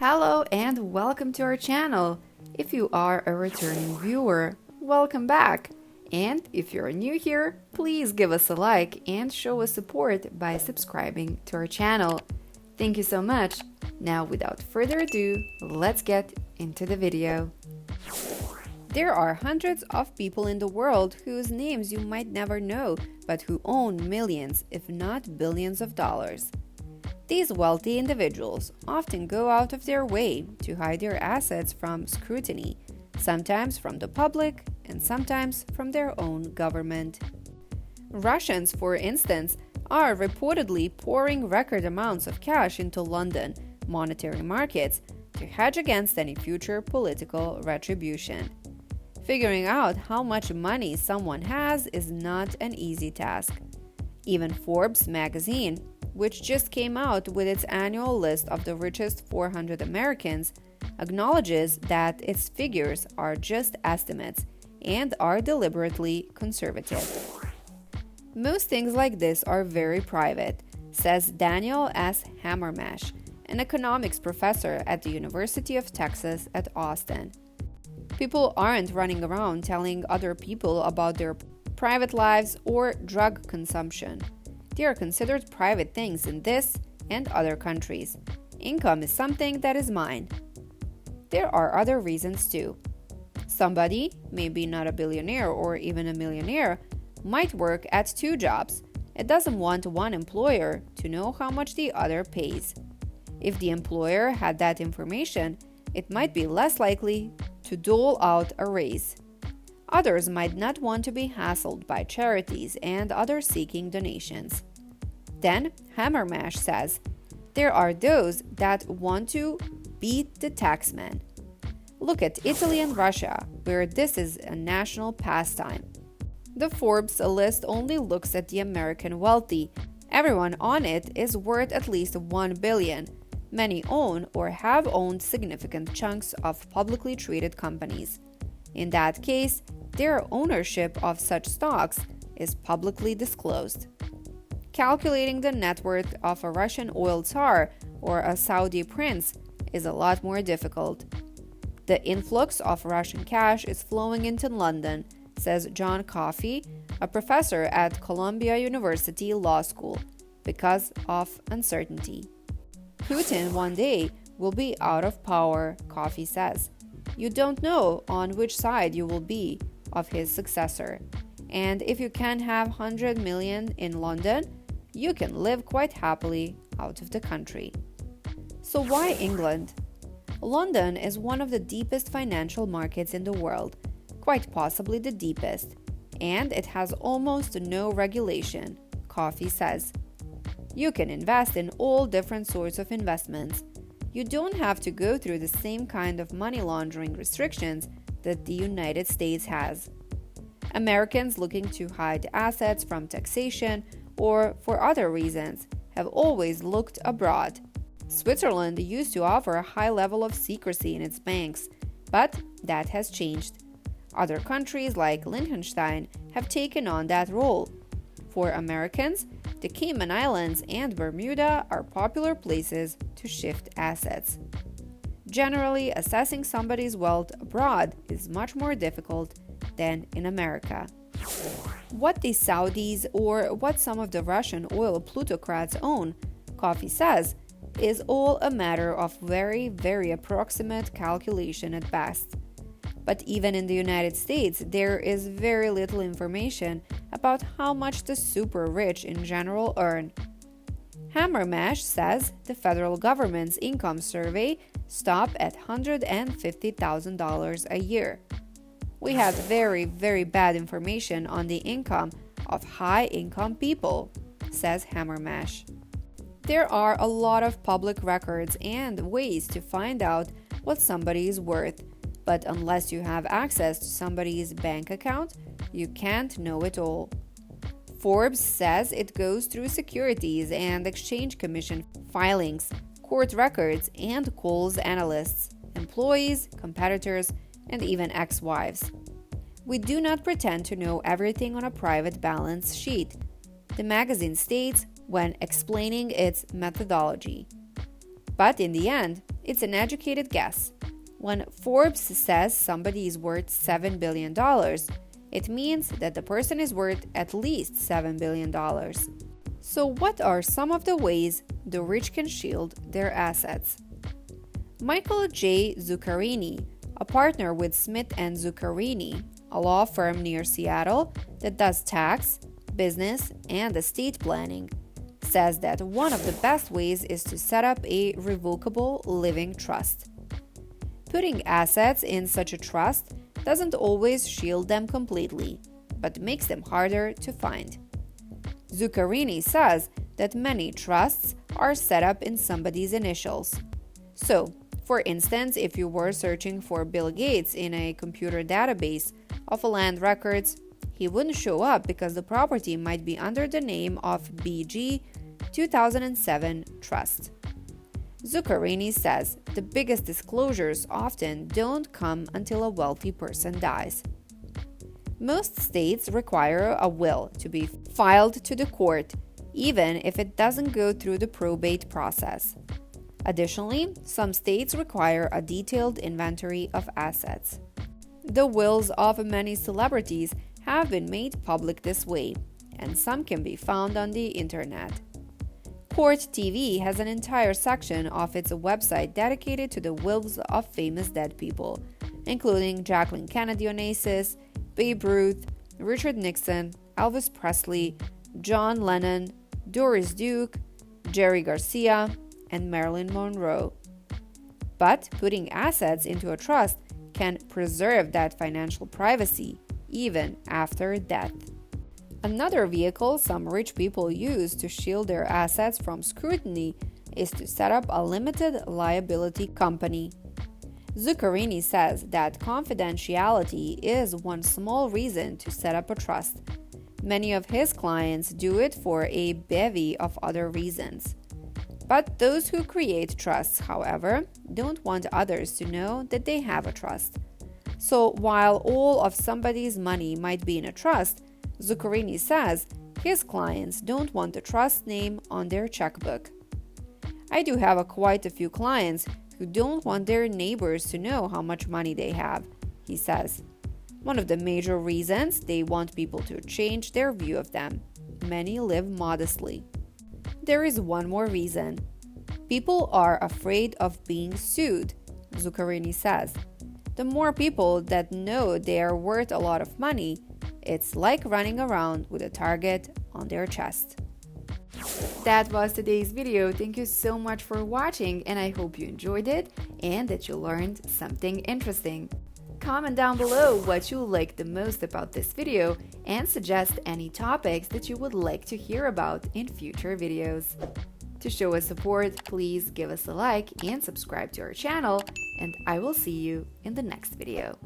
Hello and welcome to our channel. If you are a returning viewer, welcome back. And if you're new here, please give us a like and show us support by subscribing to our channel. Thank you so much. Now, without further ado, let's get into the video. There are hundreds of people in the world whose names you might never know, but who own millions, if not billions of dollars. These wealthy individuals often go out of their way to hide their assets from scrutiny, sometimes from the public and sometimes from their own government. Russians, for instance, are reportedly pouring record amounts of cash into London monetary markets to hedge against any future political retribution. Figuring out how much money someone has is not an easy task. Even Forbes magazine, which just came out with its annual list of the richest 400 Americans, acknowledges that its figures are just estimates and are deliberately conservative. Most things like this are very private, says Daniel S. Hammermash, an economics professor at the University of Texas at Austin. People aren't running around telling other people about their private lives or drug consumption. They are considered private things in this and other countries. Income is something that is mine. There are other reasons too. Somebody, maybe not a billionaire or even a millionaire, might work at two jobs. It doesn't want one employer to know how much the other pays. If the employer had that information, it might be less likely to dole out a raise. Others might not want to be hassled by charities and others seeking donations. Then, Hammermash says, there are those that want to beat the taxman. Look at Italy and Russia, where this is a national pastime. The Forbes list only looks at the American wealthy. Everyone on it is worth at least $1 billion. Many own or have owned significant chunks of publicly traded companies. In that case, their ownership of such stocks is publicly disclosed. Calculating the net worth of a Russian oil czar or a Saudi prince is a lot more difficult. The influx of Russian cash is flowing into London, says John Coffey, a professor at Columbia University Law School, because of uncertainty. Putin one day will be out of power, Coffey says. You don't know on which side you will be of his successor. And if you can have 100 million in London, you can live quite happily out of the country. So why England? London is one of the deepest financial markets in the world, quite possibly the deepest, and it has almost no regulation, Coffey says. You can invest in all different sorts of investments. You don't have to go through the same kind of money laundering restrictions that the United States has. Americans looking to hide assets from taxation or for other reasons have always looked abroad. Switzerland used to offer a high level of secrecy in its banks, but that has changed. Other countries like Liechtenstein have taken on that role. For Americans, the Cayman Islands and Bermuda are popular places to shift assets. Generally, assessing somebody's wealth abroad is much more difficult than in America. What the Saudis or what some of the Russian oil plutocrats own, Coffey says, is all a matter of very, very approximate calculation at best. But even in the United States, there is very little information about how much the super rich in general earn. Hammermash says the federal government's income survey stops at $150,000 a year. We have very, very bad information on the income of high-income people, says Hammermash. There are a lot of public records and ways to find out what somebody is worth, but unless you have access to somebody's bank account, you can't know it all. Forbes says it goes through Securities and Exchange Commission filings, court records, and calls analysts, employees, competitors, and even ex-wives. We do not pretend to know everything on a private balance sheet, the magazine states when explaining its methodology. But in the end, it's an educated guess. When Forbes says somebody is worth $7 billion, it means that the person is worth at least $7 billion. So what are some of the ways the rich can shield their assets? Michael J. Zuccarini, a partner with Smith & Zuccarini, a law firm near Seattle that does tax, business, and estate planning, says that one of the best ways is to set up a revocable living trust. Putting assets in such a trust doesn't always shield them completely, but makes them harder to find. Zuccarini says that many trusts are set up in somebody's initials. So, for instance, if you were searching for Bill Gates in a computer database of land records, he wouldn't show up because the property might be under the name of BG 2007 Trust. Zuccarini says the biggest disclosures often don't come until a wealthy person dies. Most states require a will to be filed to the court, even if it doesn't go through the probate process. Additionally, some states require a detailed inventory of assets. The wills of many celebrities have been made public this way, and some can be found on the internet. Court TV has an entire section of its website dedicated to the wills of famous dead people, including Jacqueline Kennedy Onassis, Babe Ruth, Richard Nixon, Elvis Presley, John Lennon, Doris Duke, Jerry Garcia, and Marilyn Monroe. But putting assets into a trust can preserve that financial privacy even after death. Another vehicle some rich people use to shield their assets from scrutiny is to set up a limited liability company. Zuccarini says that confidentiality is one small reason to set up a trust. Many of his clients do it for a bevy of other reasons. But those who create trusts, however, don't want others to know that they have a trust. So while all of somebody's money might be in a trust, Zuccarini says his clients don't want the trust name on their checkbook. I do have quite a few clients who don't want their neighbors to know how much money they have, he says. One of the major reasons they want people to change their view of them. Many live modestly. There is one more reason. People are afraid of being sued, Zuccarini says. The more people that know they are worth a lot of money, it's like running around with a target on their chest. That was today's video. Thank you so much for watching, and I hope you enjoyed it and that you learned something interesting. Comment down below what you liked the most about this video and suggest any topics that you would like to hear about in future videos. To show us support, please give us a like and subscribe to our channel, and I will see you in the next video.